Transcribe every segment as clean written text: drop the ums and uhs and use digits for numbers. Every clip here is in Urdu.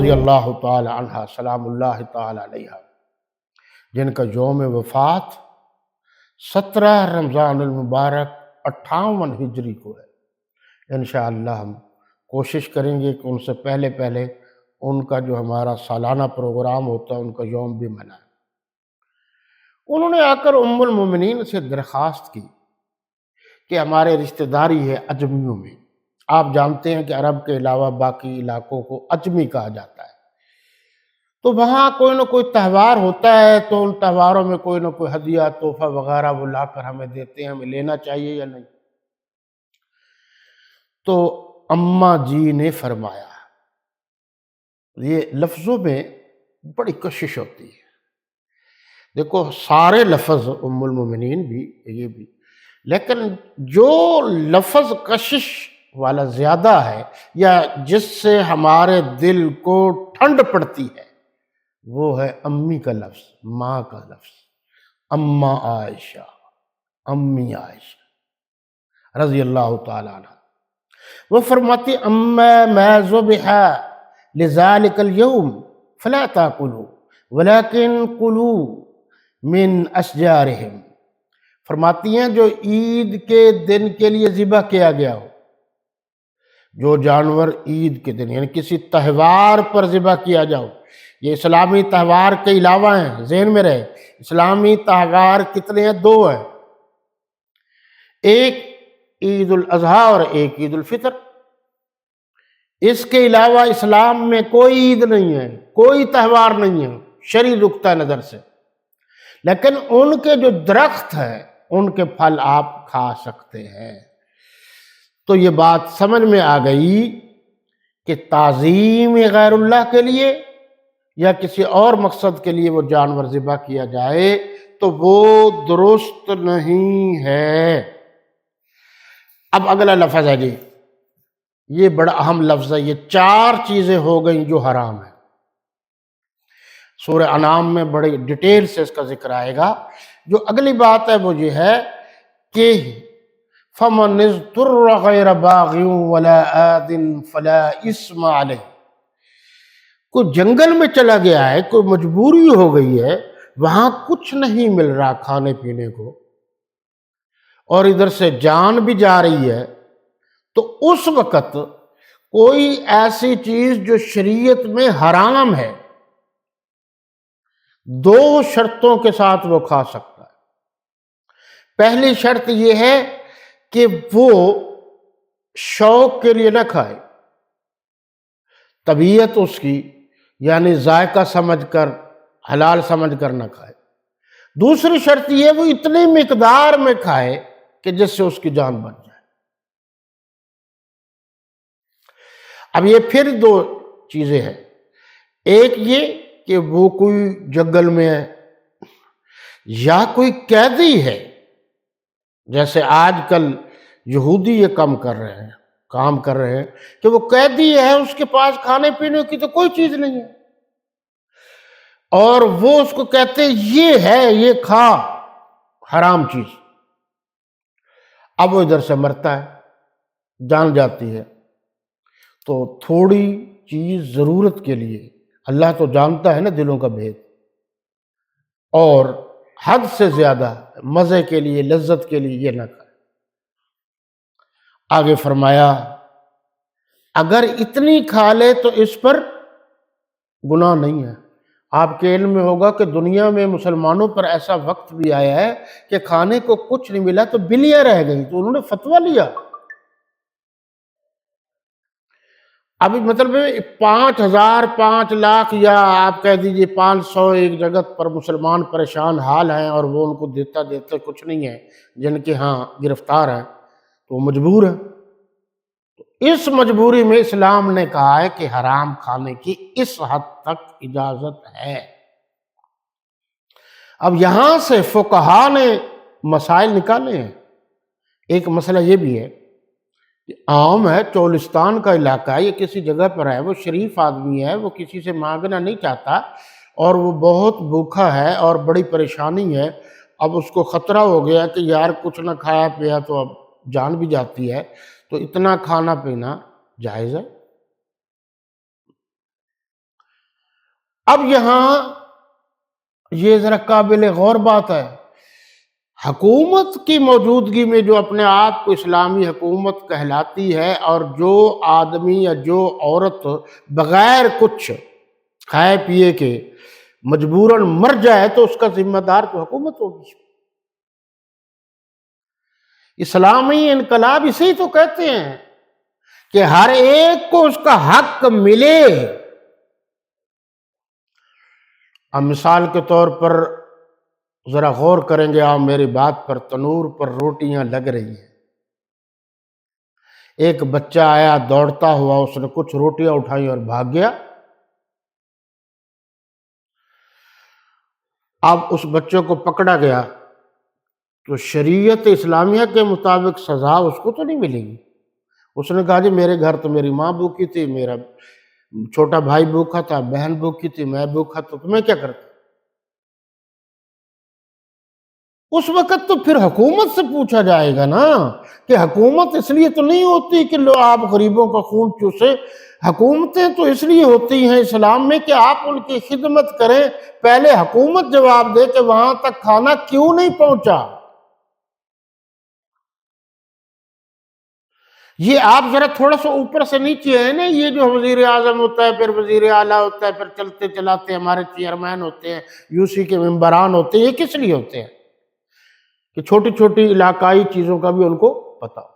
رضی اللہ تعالی عنہ سلام اللہ تعالی علیہ، جن کا یوم وفات 17 رمضان المبارک 58 ہجری کو ہے۔ انشاءاللہ ہم کوشش کریں گے کہ ان سے پہلے پہلے ان کا جو ہمارا سالانہ پروگرام ہوتا ہے ان کا یوم بھی منائیں۔ انہوں نے آ کر ام المومنین سے درخواست کی کہ ہمارے رشتہ داری ہے اجمیوں میں، آپ جانتے ہیں کہ عرب کے علاوہ باقی علاقوں کو اجمی کہا جاتا ہے، تو وہاں کوئی نہ کوئی تہوار ہوتا ہے تو ان تہواروں میں کوئی نہ کوئی ہدیہ تحفہ وغیرہ وہ لا کر ہمیں دیتے ہیں، ہمیں لینا چاہیے یا نہیں؟ تو اماں جی نے فرمایا، یہ لفظوں میں بڑی کشش ہوتی ہے، دیکھو سارے لفظ ام المومنین بھی یہ بھی، لیکن جو لفظ کشش والا زیادہ ہے یا جس سے ہمارے دل کو ٹھنڈ پڑتی ہے وہ ہے امی کا لفظ، ماں کا لفظ، اماں عائشہ، امی عائشہ رضی اللہ تعالی عنہ۔ وہ فرماتی اما ما ذبح لذلك اليوم فلا تاكلوا ولكن كلوا من اشجارهم، فرماتی ہیں جو عید کے دن کے لیے ذبح کیا گیا ہو، جو جانور عید کے دن یعنی کسی تہوار پر ذبح کیا جاؤ، یہ اسلامی تہوار کے علاوہ ہیں، ذہن میں رہے اسلامی تہوار کتنے ہیں؟ 2 ہیں، ایک عید الاضحیٰ اور ایک عید الفطر، اس کے علاوہ اسلام میں کوئی عید نہیں ہے، کوئی تہوار نہیں ہے شرعی نقطہ نظر سے، لیکن ان کے جو درخت ہیں ان کے پھل آپ کھا سکتے ہیں۔ تو یہ بات سمجھ میں آ گئی کہ تعظیم غیر اللہ کے لیے یا کسی اور مقصد کے لیے وہ جانور ذبح کیا جائے تو وہ درست نہیں ہے۔ اب اگلا لفظ ہے جی، یہ بڑا اہم لفظ ہے، یہ 4 چیزیں ہو گئیں جو حرام ہیں۔ سورہ انعام میں بڑی ڈیٹیل سے اس کا ذکر آئے گا۔ جو اگلی بات ہے وہ یہ ہے کہ فَمَنِ اضْطُرَّ غَيْرَ بَاغٍ وَلَا آدٍ فَلَا إِثْمَ عَلَيْهِ، کوئی جنگل میں چلا گیا ہے، کوئی مجبوری ہو گئی ہے، وہاں کچھ نہیں مل رہا کھانے پینے کو اور ادھر سے جان بھی جا رہی ہے، تو اس وقت کوئی ایسی چیز جو شریعت میں حرام ہے 2 شرطوں کے ساتھ وہ کھا سکتا ہے۔ پہلی شرط یہ ہے کہ وہ شوق کے لیے نہ کھائے، طبیعت اس کی یعنی ذائقہ سمجھ کر حلال سمجھ کر نہ کھائے۔ دوسری شرط یہ وہ اتنی مقدار میں کھائے کہ جس سے اس کی جان بچ جائے۔ اب یہ پھر 2 چیزیں ہیں، ایک یہ کہ وہ کوئی جنگل میں ہے یا کوئی قیدی ہے، جیسے آج کل یہودی یہ کام کر رہے ہیں کہ وہ قیدی ہے، اس کے پاس کھانے پینے کی تو کوئی چیز نہیں ہے اور وہ اس کو کہتے یہ ہے، یہ کھا، حرام چیز۔ اب وہ ادھر سے مرتا ہے، جان جاتی ہے، تو تھوڑی چیز ضرورت کے لیے، اللہ تو جانتا ہے نا دلوں کا بھید، اور حد سے زیادہ مزے کے لیے لذت کے لیے یہ نہ کھائے۔ آگے فرمایا اگر اتنی کھا لے تو اس پر گناہ نہیں ہے۔ آپ کے علم میں ہوگا کہ دنیا میں مسلمانوں پر ایسا وقت بھی آیا ہے کہ کھانے کو کچھ نہیں ملا تو بلیاں رہ گئی، تو انہوں نے فتویٰ لیا۔ ابھی مطلب 5,000 5 لاکھ یا آپ کہہ دیجئے 500 ایک جگہ پر مسلمان پریشان حال ہیں اور وہ ان کو دیتے کچھ نہیں ہے، جن کے ہاں گرفتار ہیں تو وہ مجبور ہیں۔ تو اس مجبوری میں اسلام نے کہا ہے کہ حرام کھانے کی اس حد تک اجازت ہے۔ اب یہاں سے فقہا نے مسائل نکالے ہیں۔ ایک مسئلہ یہ بھی ہے کہ عام ہے، چولستان کا علاقہ ہے، یہ کسی جگہ پر ہے، وہ شریف آدمی ہے، وہ کسی سے مانگنا نہیں چاہتا اور وہ بہت بھوکا ہے اور بڑی پریشانی ہے، اب اس کو خطرہ ہو گیا کہ یار کچھ نہ کھایا پیا تو اب جان بھی جاتی ہے، تو اتنا کھانا پینا جائز ہے۔ اب یہاں یہ ذرا قابل غور بات ہے، حکومت کی موجودگی میں جو اپنے آپ کو اسلامی حکومت کہلاتی ہے، اور جو آدمی یا جو عورت بغیر کچھ کھائے پیے کے مجبوراً مر جائے تو اس کا ذمہ دار تو حکومت ہوگی۔ اسلامی انقلاب اسی تو کہتے ہیں کہ ہر ایک کو اس کا حق ملے۔ اب مثال کے طور پر ذرا غور کریں گے آپ میری بات پر، تنور پر روٹیاں لگ رہی ہیں، ایک بچہ آیا دوڑتا ہوا، اس نے کچھ روٹیاں اٹھائیں اور بھاگ گیا۔ اب اس بچے کو پکڑا گیا تو شریعت اسلامیہ کے مطابق سزا اس کو تو نہیں ملے گی۔ اس نے کہا جی میرے گھر تو میری ماں بھوکی تھی، میرا چھوٹا بھائی بھوکا تھا، بہن بھوکی تھی، میں بھوکا تھا، تو میں کیا کرتا؟ اس وقت تو پھر حکومت سے پوچھا جائے گا نا، کہ حکومت اس لیے تو نہیں ہوتی کہ لو آپ غریبوں کا خون چوسے، حکومتیں تو اس لیے ہوتی ہیں اسلام میں کہ آپ ان کی خدمت کریں۔ پہلے حکومت جواب دے کہ وہاں تک کھانا کیوں نہیں پہنچا۔ یہ آپ ذرا تھوڑا سا اوپر سے نیچے ہے نا، یہ جو وزیر اعظم ہوتا ہے، پھر وزیر اعلیٰ ہوتا ہے، پھر چلتے چلاتے ہمارے چیئرمین ہوتے ہیں، یو سی کے ممبران ہوتے ہیں، یہ کس لیے ہوتے ہیں؟ کہ چھوٹی چھوٹی علاقائی چیزوں کا بھی ان کو پتا ہو۔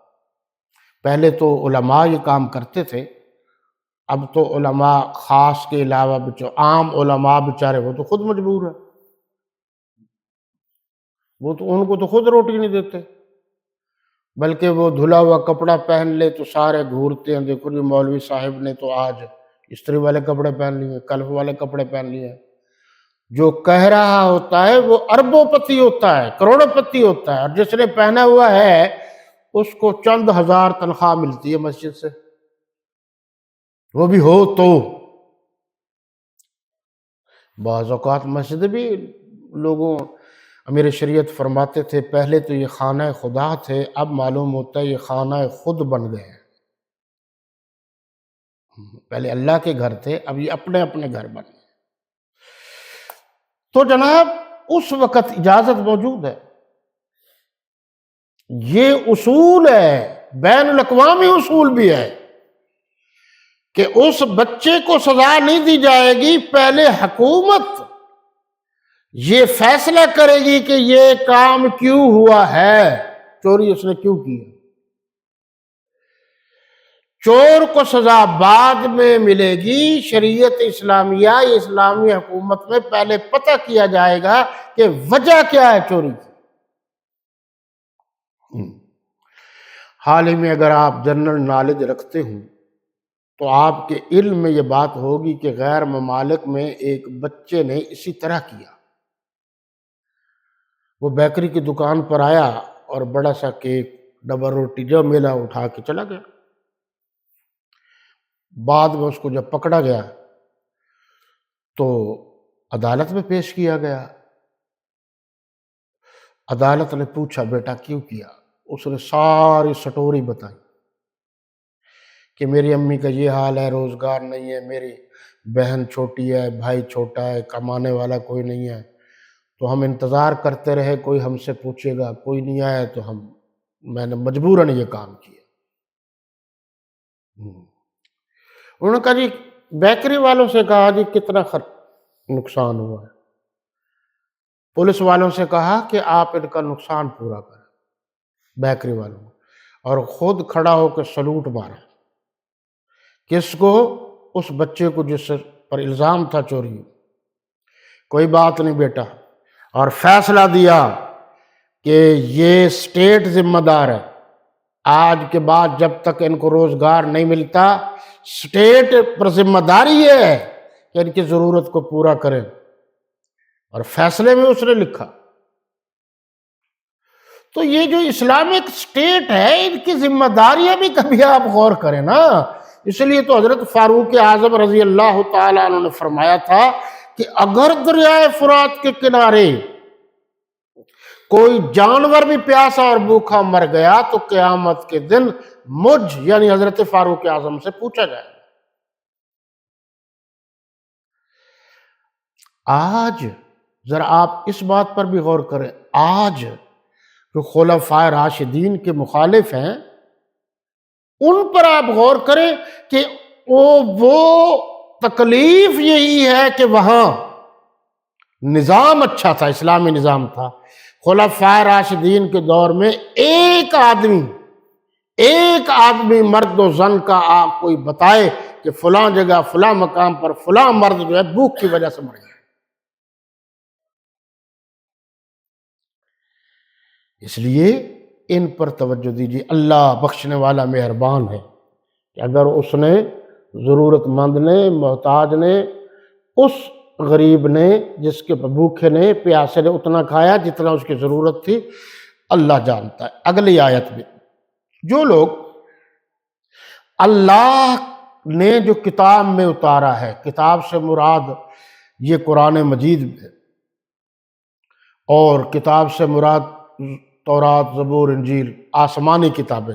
پہلے تو علماء یہ کام کرتے تھے، اب تو علماء خاص کے علاوہ عام علماء بیچارے وہ تو خود مجبور ہیں، وہ تو ان کو تو خود روٹی نہیں دیتے، بلکہ وہ دھلا ہوا کپڑا پہن لے تو سارے گھورتے ہیں، دیکھو جی مولوی صاحب نے تو آج استری والے کپڑے پہن لیے، کلف والے کپڑے پہن لیے۔ جو کہہ رہا ہوتا ہے وہ اربوں پتی ہوتا ہے، کروڑوں پتی ہوتا ہے، اور جس نے پہنا ہوا ہے اس کو چند ہزار تنخواہ ملتی ہے مسجد سے، وہ بھی ہو تو۔ بعض اوقات مسجد بھی لوگوں، امیر شریعت فرماتے تھے پہلے تو یہ خانہ خدا تھے، اب معلوم ہوتا ہے یہ خانہ خود بن گئے ہیں۔ پہلے اللہ کے گھر تھے، اب یہ اپنے اپنے گھر بن گئے۔ تو جناب اس وقت اجازت موجود ہے، یہ اصول ہے، بین الاقوامی اصول بھی ہے کہ اس بچے کو سزا نہیں دی جائے گی، پہلے حکومت یہ فیصلہ کرے گی کہ یہ کام کیوں ہوا ہے، چوری اس نے کیوں کی ہے۔ چور کو سزا بعد میں ملے گی، شریعت اسلامیہ اسلامی حکومت میں پہلے پتہ کیا جائے گا کہ وجہ کیا ہے چوری کی۔ حال ہی میں اگر آپ جنرل نالج رکھتے ہوں تو آپ کے علم میں یہ بات ہوگی کہ غیر ممالک میں ایک بچے نے اسی طرح کیا۔ وہ بیکری کی دکان پر آیا اور بڑا سا کیک، ڈبل روٹی جو ملا اٹھا کے چلا گیا۔ بعد میں اس کو جب پکڑا گیا تو عدالت میں پیش کیا گیا۔ عدالت نے پوچھا بیٹا کیوں کیا؟ اس نے ساری سٹوری بتائی کہ میری امی کا یہ حال ہے، روزگار نہیں ہے، میری بہن چھوٹی ہے، بھائی چھوٹا ہے، کمانے والا کوئی نہیں ہے، تو ہم انتظار کرتے رہے کوئی ہم سے پوچھے گا، کوئی نہیں آیا تو میں نے مجبوراً یہ کام کیا۔ انہوں نے کہا جی بیکری والوں سے کہا جی کتنا نقصان ہوا ہے، پولیس والوں سے کہا کہ آپ ان کا نقصان پورا کریں، بیکری والوں کو، اور خود کھڑا ہو کے سلوٹ مارا۔ کس کو؟ اس بچے کو جس پر الزام تھا چوری۔ کوئی بات نہیں بیٹا، اور فیصلہ دیا کہ یہ اسٹیٹ ذمہ دار ہے، آج کے بعد جب تک ان کو روزگار نہیں ملتا اسٹیٹ پر ذمہ داری ہے کہ ان کی ضرورت کو پورا کریں، اور فیصلے میں اس نے لکھا۔ تو یہ جو اسلامک اسٹیٹ ہے ان کی ذمہ داریاں بھی کبھی آپ غور کریں نا۔ اس لیے تو حضرت فاروق اعظم رضی اللہ تعالیٰ عنہ نے فرمایا تھا کہ اگر دریائے فرات کے کنارے کوئی جانور بھی پیاسا اور بھوکا مر گیا تو قیامت کے دن مجھ یعنی حضرت فاروق اعظم سے پوچھا جائے گا۔ آج ذرا آپ اس بات پر بھی غور کریں، آج جو خلفائے راشدین کے مخالف ہیں ان پر آپ غور کریں کہ وہ تکلیف یہی ہے کہ وہاں نظام اچھا تھا، اسلامی نظام تھا۔ خلفائے راشدین کے دور میں ایک آدمی مرد و زن کا آپ کوئی بتائے کہ فلاں جگہ فلاں مقام پر فلاں مرد جو ہے بھوک کی وجہ سے مر گیا۔ اس لیے ان پر توجہ دیجیے۔ اللہ بخشنے والا مہربان ہے کہ اگر اس نے ضرورت مند نے، محتاج نے، اس غریب نے، جس کے بھوکے نے، پیاسے نے اتنا کھایا جتنا اس کی ضرورت تھی، اللہ جانتا ہے۔ اگلی آیت میں جو لوگ اللہ نے جو کتاب میں اتارا ہے، کتاب سے مراد یہ قرآن مجید ہے، اور کتاب سے مراد تورات، زبور، انجیل، آسمانی کتابیں